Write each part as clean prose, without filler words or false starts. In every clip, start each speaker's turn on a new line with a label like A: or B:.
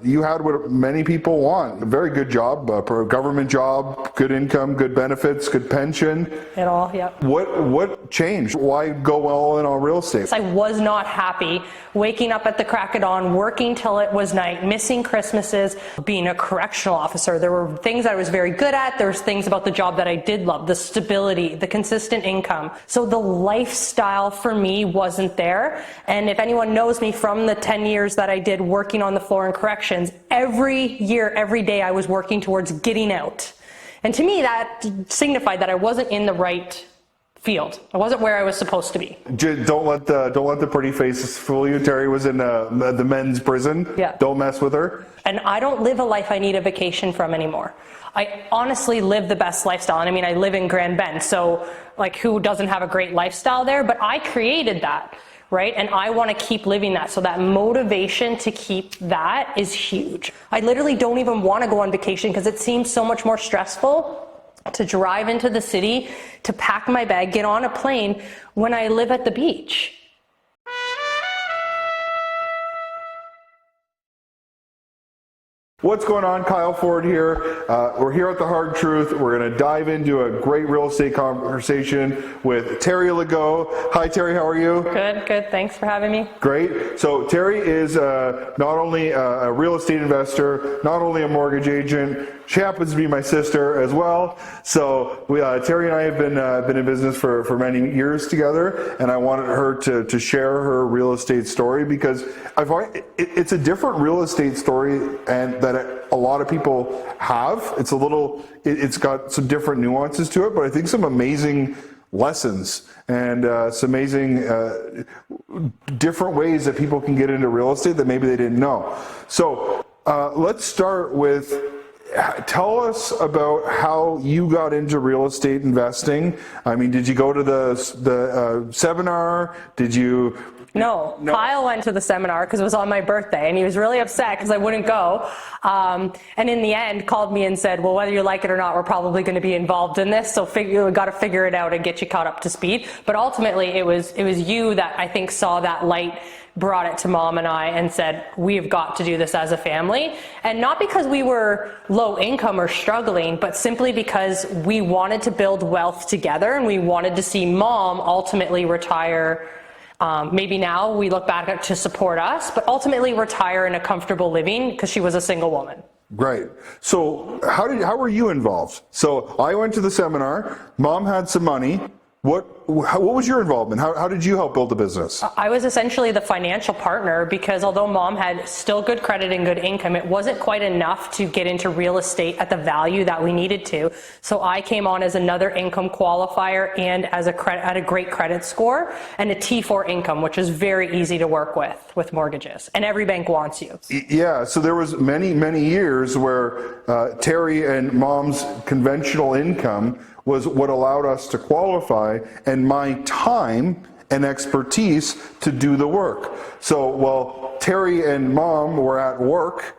A: you had what many people want. A very good job, a government job, good income, good benefits, good pension.
B: It all, yeah.
A: What changed? Why go all in on real estate?
B: I was not happy waking up at the crack of dawn, working till it was night, missing Christmases, being a correctional officer. There were things I was very good at. There was things about the job that I did love, the stability, the consistent income. So the lifestyle for me wasn't there. And if anyone knows me from the 10 years that I did working on the floor in corrections, every year, every day I was working towards getting out. And to me, that signified that I wasn't in the right field. I wasn't where I was supposed to be.
A: Don't let the pretty faces fool you. Terri was in the men's prison.
B: Yeah.
A: Don't mess with her.
B: And I don't live a life I need a vacation from anymore. I honestly live the best lifestyle. And I mean, I live in Grand Bend, so like who doesn't have a great lifestyle there? But I created that, right? And I want to keep living that. So that motivation to keep that is huge. I literally don't even want to go on vacation because it seems so much more stressful to drive into the city, to pack my bag, get on a plane when I live at the beach.
A: What's going on? Kyle Ford here. We're here at The Hard Truth. We're going to dive into a great real estate conversation with Terri Legault. Hi, Terri. How are you?
B: Good, good. Thanks for having me.
A: Great. So Terri is not only a real estate investor, not only a mortgage agent. She happens to be my sister as well. So Terri and I have been in business for many years together, and I wanted her to share her real estate story because it's a different real estate story and that a lot of people have. It's got some different nuances to it, but I think some amazing lessons and some amazing different ways that people can get into real estate that maybe they didn't know. So let's start with, tell us about how you got into real estate investing. I mean, did you go to the seminar? Did you?
B: No, Kyle went to the seminar because it was on my birthday, and he was really upset because I wouldn't go. And in the end, called me and said, well, whether you like it or not, we're probably going to be involved in this, so we got to figure it out and get you caught up to speed. But ultimately, it was you that I think saw that light, brought it to Mom and I, and said, we've got to do this as a family. And not because we were low income or struggling, but simply because we wanted to build wealth together, and we wanted to see Mom ultimately retire. Maybe now we look back to support us, but ultimately retire in a comfortable living because she was a single woman.
A: Right. So how were you involved? So I went to the seminar. Mom had some money. What was your involvement? How did you help build the business?
B: I was essentially the financial partner because although Mom had still good credit and good income, it wasn't quite enough to get into real estate at the value that we needed to. So I came on as another income qualifier and as at a great credit score and a T4 income, which is very easy to work with mortgages. And every bank wants you.
A: Yeah, so there was many years where Terri and Mom's conventional income was what allowed us to qualify, and my time and expertise to do the work. So while Terri and Mom were at work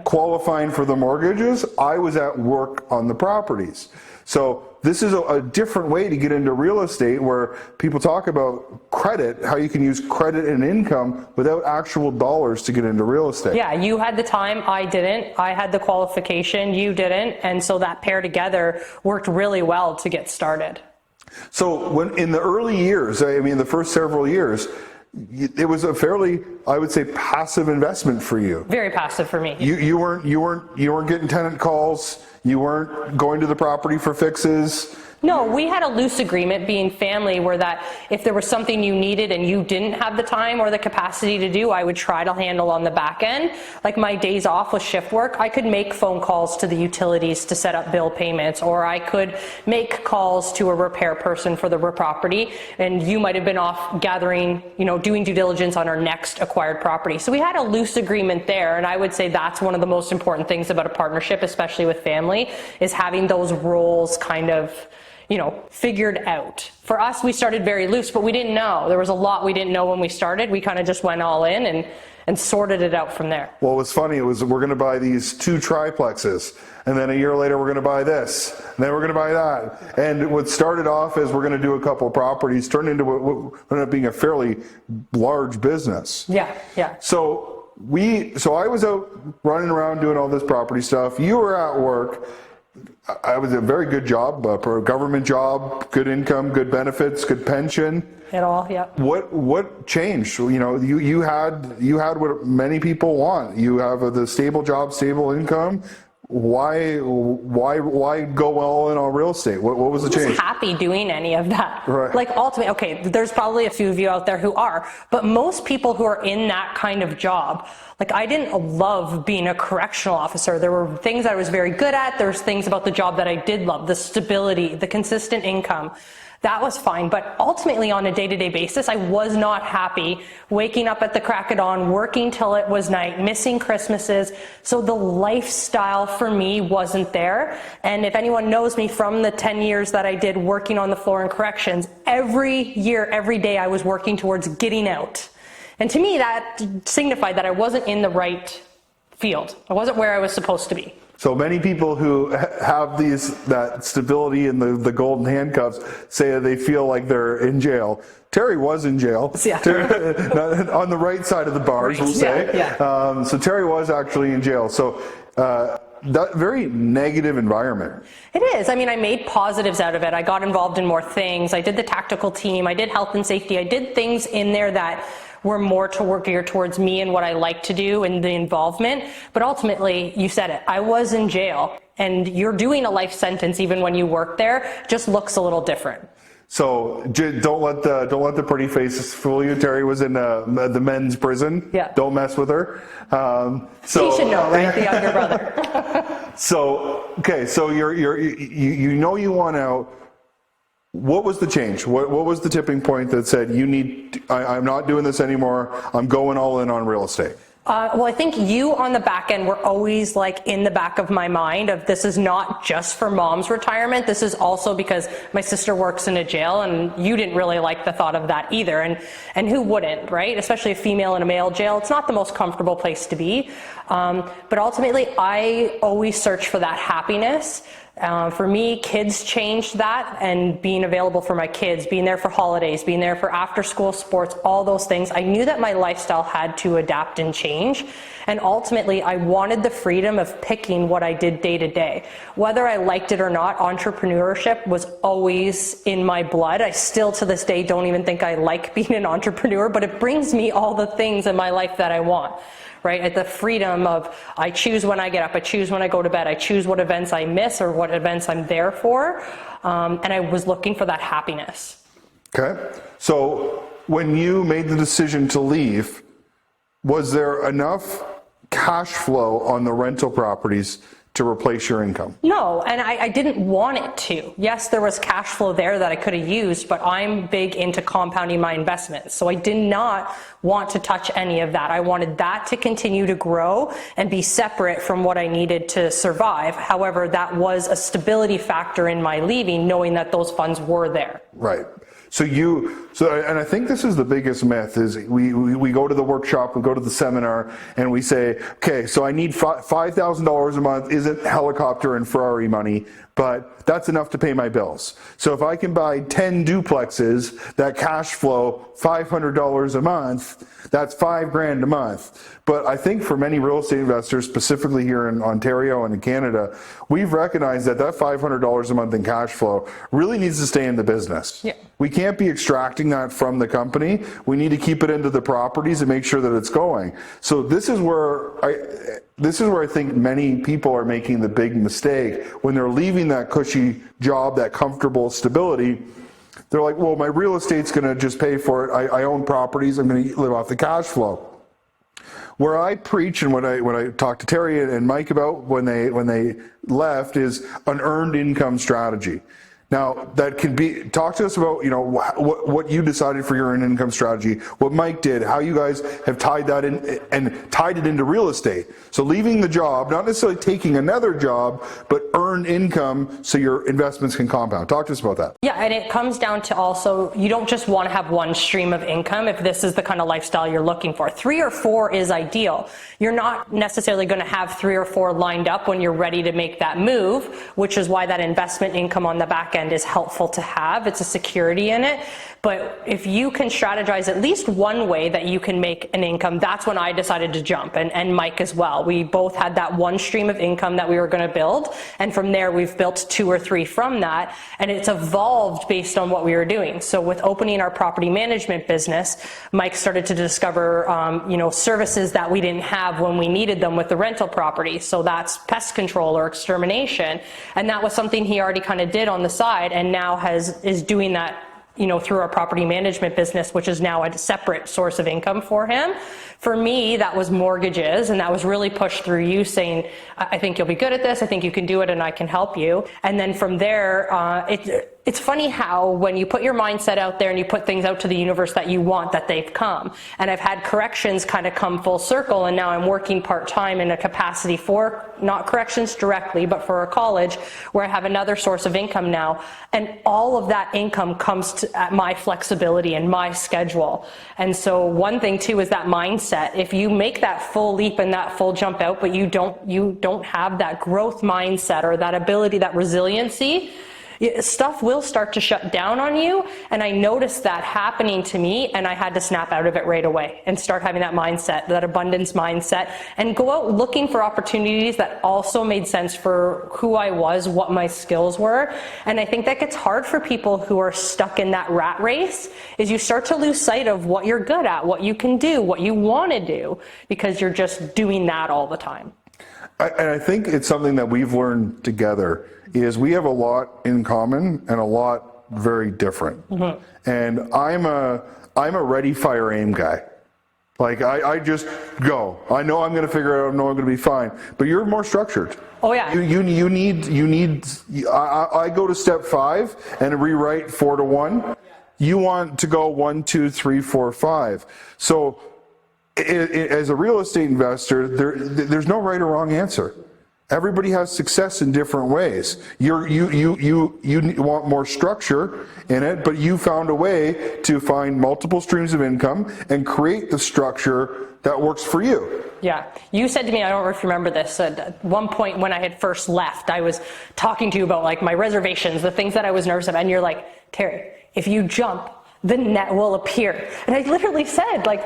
A: qualifying for the mortgages, I was at work on the properties. So this is a different way to get into real estate where people talk about credit, how you can use credit and income without actual dollars to get into real estate.
B: Yeah, you had the time, I didn't. I had the qualification, you didn't. And so that pair together worked really well to get started.
A: So when in the early years, I mean the first several years, it was a fairly, I would say, passive investment for you.
B: Very passive for me.
A: You weren't getting tenant calls. You weren't going to the property for fixes.
B: No, we had a loose agreement being family where that if there was something you needed and you didn't have the time or the capacity to do, I would try to handle on the back end. Like my days off with shift work, I could make phone calls to the utilities to set up bill payments, or I could make calls to a repair person for the property, and you might have been off gathering, doing due diligence on our next acquired property. So we had a loose agreement there, and I would say that's one of the most important things about a partnership, especially with family, is having those roles kind of figured out. For us, we started very loose, but we didn't know. There was a lot we didn't know when we started. We kind of just went all in and sorted it out from there.
A: Well, what's funny was we're going to buy these 2 triplexes, and then a year later we're going to buy this, and then we're going to buy that. And what started off as we're going to do a couple of properties turned into what ended up being a fairly large business.
B: Yeah.
A: So so I was out running around doing all this property stuff. You were at work. I was a very good job, a government job, good income, good benefits, good pension.
B: It all, yeah.
A: What changed? You know, you had what many people want. You have the stable job, stable income. Why go all in on real estate? What was the change?
B: I was happy doing any of that.
A: Right.
B: Like ultimately, okay, there's probably a few of you out there who are, but most people who are in that kind of job, like I didn't love being a correctional officer. There were things I was very good at. There's things about the job that I did love, the stability, the consistent income. That was fine, but ultimately on a day-to-day basis, I was not happy waking up at the crack of dawn, working till it was night, missing Christmases. So the lifestyle for me wasn't there. And if anyone knows me from the 10 years that I did working on the floor in corrections, every year, every day I was working towards getting out. And to me, that signified that I wasn't in the right field. I wasn't where I was supposed to be.
A: So many people who have that stability and the golden handcuffs say that they feel like they're in jail. Terri was in jail.
B: Yeah.
A: On the right side of the bars, we'll say.
B: Yeah.
A: So Terri was actually in jail. So that very negative environment.
B: It is. I mean, I made positives out of it. I got involved in more things. I did the tactical team. I did health and safety. I did things in there that were more geared towards me and what I like to do and the involvement. But ultimately, you said it, I was in jail, and you're doing a life sentence even when you work there, just looks a little different.
A: So don't let the pretty faces fool you. Terri was in the men's prison.
B: Yeah.
A: Don't mess with her.
B: So you should know, right? The younger brother.
A: So okay, so you know you want out. What was the change? What was the tipping point that said I'm not doing this anymore, I'm going all in on real estate?
B: Well, I think you on the back end were always like in the back of my mind of this is not just for mom's retirement. This is also because my sister works in a jail, and you didn't really like the thought of that either. And who wouldn't, right? Especially a female in a male jail. It's not the most comfortable place to be. But ultimately, I always search for that happiness. For me, kids changed that, and being available for my kids, being there for holidays, being there for after school sports, all those things. I knew that my lifestyle had to adapt and change. And ultimately, I wanted the freedom of picking what I did day to day. Whether I liked it or not, entrepreneurship was always in my blood. I still to this day don't even think I like being an entrepreneur, but it brings me all the things in my life that I want. Right? At the freedom of, I choose when I get up, I choose when I go to bed, I choose what events I miss or what events I'm there for. And I was looking for that happiness.
A: Okay. So when you made the decision to leave, was there enough cash flow on the rental properties to replace your income?
B: No, and I didn't want it to. Yes, there was cash flow there that I could have used, but I'm big into compounding my investments. So I did not want to touch any of that. I wanted that to continue to grow and be separate from what I needed to survive. However, that was a stability factor in my leaving, knowing that those funds were there.
A: Right. So and I think this is the biggest myth is we go to the workshop, we go to the seminar, and we say, okay, so I need $5,000 a month, isn't helicopter and Ferrari money, but that's enough to pay my bills. So if I can buy 10 duplexes that cash flow $500 a month, that's $5,000 a month. But I think for many real estate investors, specifically here in Ontario and in Canada, we've recognized that $500 a month in cash flow really needs to stay in the business.
B: Yeah.
A: We can't be extracting that from the company. We need to keep it into the properties and make sure that it's going. So this is where I think many people are making the big mistake when they're leaving that cushy job, that comfortable stability. They're like, well, my real estate's going to just pay for it. I own properties. I'm going to live off the cash flow. Where I preach and what I talk to Terri and Mike about when they left is an earned income strategy. Now that can be, talk to us about, what you decided for your earned income strategy, what Mike did, how you guys have tied that in and tied it into real estate. So leaving the job, not necessarily taking another job, but earned income so your investments can compound. Talk to us about that.
B: Yeah, and it comes down to also, you don't just want to have one stream of income if this is the kind of lifestyle you're looking for. 3 or 4 is ideal. You're not necessarily going to have 3 or 4 lined up when you're ready to make that move, which is why that investment income on the back end is helpful to have. It's a security in it. But if you can strategize at least one way that you can make an income, that's when I decided to jump, and Mike as well. We both had that one stream of income that we were going to build, and from there we've built 2 or 3 from that, and it's evolved based on what we were doing. So with opening our property management business, Mike started to discover services that we didn't have when we needed them with the rental property. So that's pest control or extermination, and that was something he already kind of did on the side, and now is doing that through our property management business, which is now a separate source of income for him. For me, that was mortgages, and that was really pushed through you saying, I think you'll be good at this, I think you can do it, and I can help you. And then from there, it's funny how when you put your mindset out there and you put things out to the universe that you want, that they've come. And I've had corrections kind of come full circle, and now I'm working part-time in a capacity for, not corrections directly, but for a college where I have another source of income now. And all of that income comes at my flexibility and my schedule. And so one thing too is that mindset. If you make that full leap and that full jump out, but you don't have that growth mindset or that ability, that resiliency, stuff will start to shut down on you. And I noticed that happening to me, and I had to snap out of it right away and start having that mindset, that abundance mindset, and go out looking for opportunities that also made sense for who I was, what my skills were. And I think that gets hard for people who are stuck in that rat race, is you start to lose sight of what you're good at, what you can do, what you want to do, because you're just doing that all the time.
A: And I think it's something that we've learned together, is we have a lot in common and a lot very different. Mm-hmm. And I'm a ready, fire, aim guy. Like I just go. I know I'm going to figure it out. I know I'm going to be fine. But you're more structured.
B: Oh yeah.
A: You need. I go to step 5 and rewrite 4 to 1. You want to go 1, 2, 3, 4, 5. So as a real estate investor, there's no right or wrong answer. Everybody has success in different ways. You want more structure in it, but you found a way to find multiple streams of income and create the structure that works for you.
B: Yeah. You said to me, I don't know if you remember this, at one point when I had first left, I was talking to you about like my reservations, the things that I was nervous about, and you're like, Terri, if you jump, the net will appear. And I literally said, like,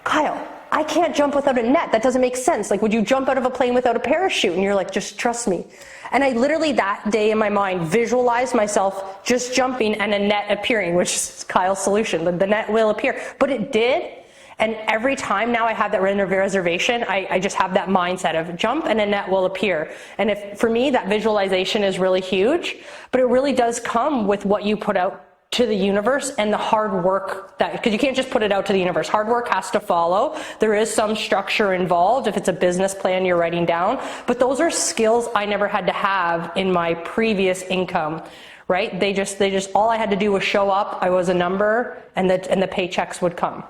B: Kyle, I can't jump without a net. That doesn't make sense. Like, would you jump out of a plane without a parachute? And you're like, just trust me. And I literally that day in my mind visualized myself just jumping and a net appearing, which is Kyle's solution. The net will appear. But it did. And every time now I have that reservation, I just have that mindset of jump and a net will appear. And if for me, that visualization is really huge, but it really does come with what you put out to the universe and the hard work, that because you can't just put it out to the universe. Hard work has to follow. There is some structure involved if it's a business plan you're writing down, but those are skills I never had to have in my previous income, right? They just all I had to do was show up. I was a number, and the paychecks would come.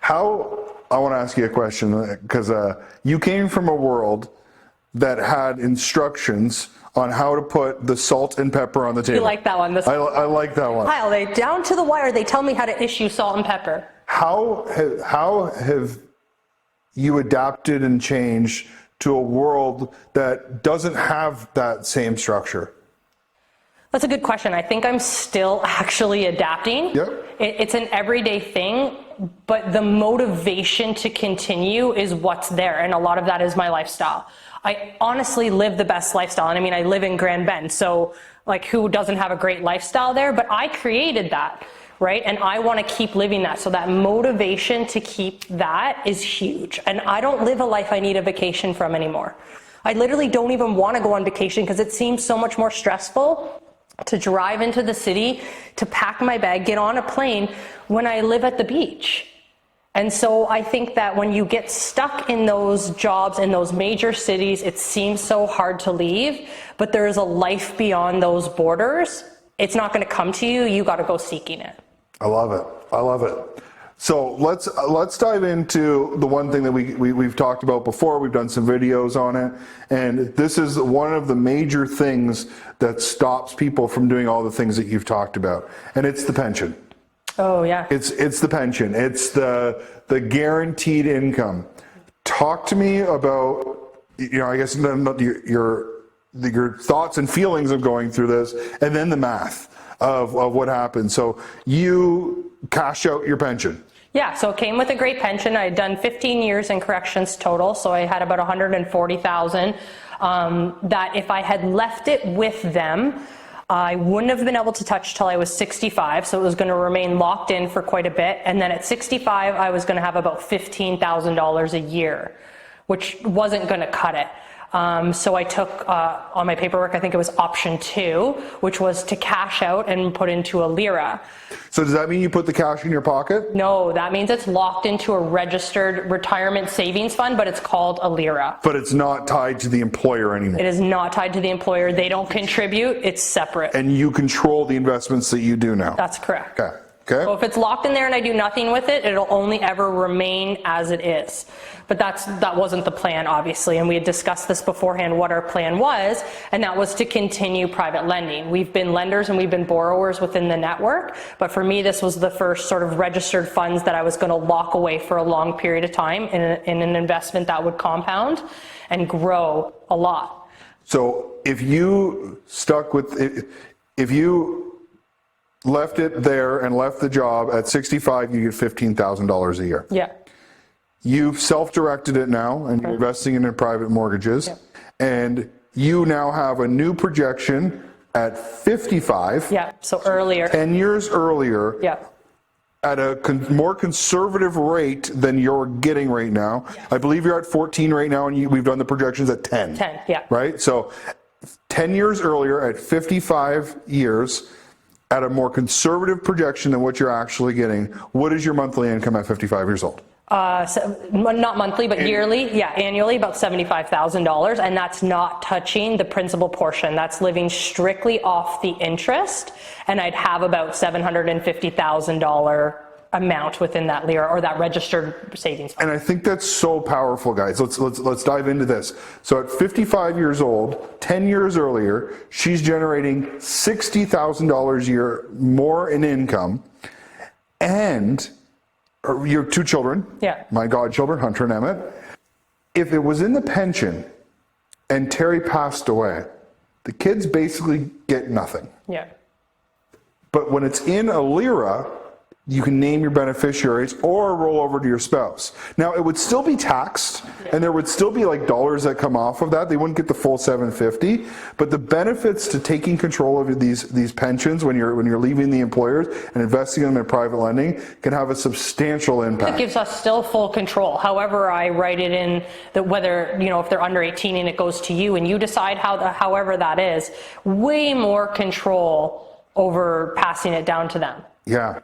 A: I want to ask you a question, because you came from a world that had instructions on how to put the salt and pepper on the table.
B: You like that one?
A: I like that one.
B: Kyle, they down to the wire, they tell me how to issue salt and pepper.
A: How have you adapted and changed to a world that doesn't have that same structure?
B: That's a good question. I think I'm still actually adapting.
A: Yep.
B: It's an everyday thing, but the motivation to continue is what's there, and a lot of that is my lifestyle. I honestly live the best lifestyle, and I mean, I live in Grand Bend, so like who doesn't have a great lifestyle there? But I created that, right? And I want to keep living that, so that motivation to keep that is huge. And I don't live a life I need a vacation from anymore. I literally don't even want to go on vacation because it seems so much more stressful to drive into the city, to pack my bag, get on a plane when I live at the beach. And so I think that when you get stuck in those jobs in those major cities, it seems so hard to leave, but there is a life beyond those borders. It's not going to come to you. You got to go seeking it.
A: I love it. I love it. So let's dive into the one thing that we've talked about before. We've done some videos on it, and this is one of the major things that stops people from doing all the things that you've talked about, and it's the pension.
B: Oh yeah.
A: It's the pension. It's the guaranteed income. Talk to me about, I guess your thoughts and feelings of going through this, and then the math. of what happened. So you cash out your pension.
B: Yeah, so it came with a great pension. I had done 15 years in corrections total, so I had about $140,000 that if I had left it with them, I wouldn't have been able to touch till I was 65, so it was going to remain locked in for quite a bit. And then at 65, I was going to have about $15,000 a year, which wasn't going to cut it. So I took, on my paperwork, I think it was option 2, which was to cash out and put into a LIRA.
A: So does that mean you put the cash in your pocket?
B: No, that means it's locked into a registered retirement savings fund, but it's called a LIRA.
A: But it's not tied to the employer anymore.
B: It is not tied to the employer. They don't contribute. It's separate.
A: And you control the investments that you do now.
B: That's correct.
A: Okay. Okay.
B: So if it's locked in there and I do nothing with it, it'll only ever remain as it is. But that wasn't the plan, obviously, and we had discussed this beforehand, what our plan was, and that was to continue private lending. We've been lenders and we've been borrowers within the network, but for me, this was the first sort of registered funds that I was going to lock away for a long period of time in an investment that would compound and grow a lot.
A: So if you stuck with, if you left it there and left the job at 65, you get $15,000 a year.
B: Yeah.
A: You've self-directed it now and you're investing in private mortgages.
B: Yeah.
A: And you now have a new projection at 55.
B: Yeah, so earlier.
A: 10 years earlier.
B: Yeah.
A: At a more conservative rate than you're getting right now.
B: Yeah.
A: I believe you're at 14 right now and we've done the projections at 10.
B: 10, yeah.
A: Right? So 10 years earlier at 55 years at a more conservative projection than what you're actually getting, what is your monthly income at 55 years old?
B: So, not monthly, but yearly, yeah, annually, about $75,000, and that's not touching the principal portion. That's living strictly off the interest, and I'd have about $750,000 amount within that LIRA or that registered savings fund.
A: And I think that's so powerful, guys. Let's dive into this. So at 55 years old, 10 years earlier, she's generating $60,000 a year more in income, and your 2 children,
B: yeah,
A: my godchildren, Hunter and Emmett. If it was in the pension and Terri passed away, the kids basically get nothing.
B: Yeah.
A: But when it's in a LIRA, you can name your beneficiaries or roll over to your spouse. Now, it would still be taxed, and there would still be like dollars that come off of that. They wouldn't get the full $750, but the benefits to taking control of these pensions when you're leaving the employers and investing in them in private lending can have a substantial impact.
B: It gives us still full control. However, I write it in that whether, if they're under 18 and it goes to you and you decide however that is, way more control over passing it down to them.
A: Yeah.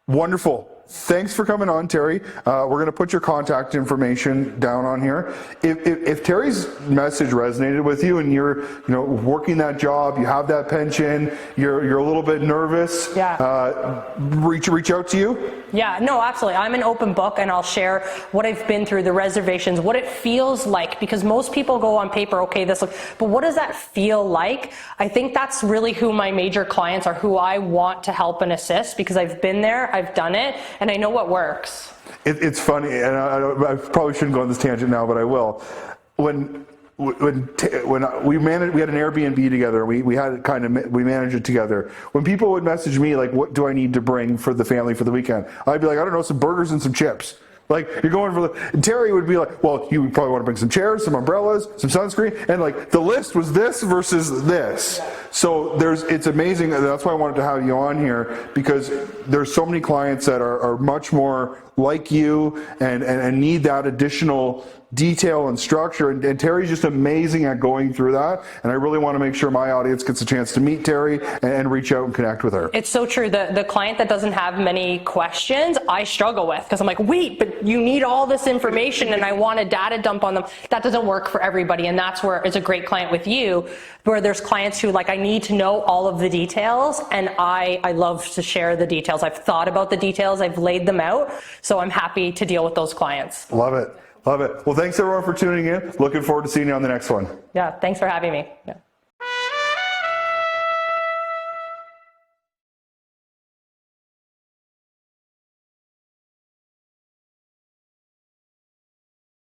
A: Wonderful. Thanks for coming on, Terri. We're going to put your contact information down on here. If Terri's message resonated with you and you're working that job, you have that pension, you're a little bit nervous,
B: yeah,
A: reach out to you.
B: Yeah, no, absolutely. I'm an open book and I'll share what I've been through, the reservations, what it feels like, because most people go on paper, okay, this looks, but what does that feel like? I think that's really who my major clients are, who I want to help and assist, because I've been there, I've done it, and I know what works.
A: It's funny, and I probably shouldn't go on this tangent now, but I will. When we had an Airbnb together, we managed it together. When people would message me like, what do I need to bring for the family for the weekend? I'd be like, I don't know, some burgers and some chips. Like, you're going for and Terri would be like, well, you probably want to bring some chairs, some umbrellas, some sunscreen, and like the list was this versus this. So it's amazing. That's why I wanted to have you on here, because there's so many clients that are much more like you and need that additional detail and structure, and Terri's just amazing at going through that, and I really want to make sure my audience gets a chance to meet Terri and reach out and connect with her.
B: It's so true. The client that doesn't have many questions, I struggle with, because I'm like, wait, but you need all this information and I want a data dump on them. That doesn't work for everybody, and that's where it's a great client with you, where there's clients who I need to know all of the details, and I love to share the details. I've thought about the details, I've laid them out, so I'm happy to deal with those clients.
A: Love it. Love it. Well, thanks everyone for tuning in. Looking forward to seeing you on the next one.
B: Yeah, thanks for having me. Yeah.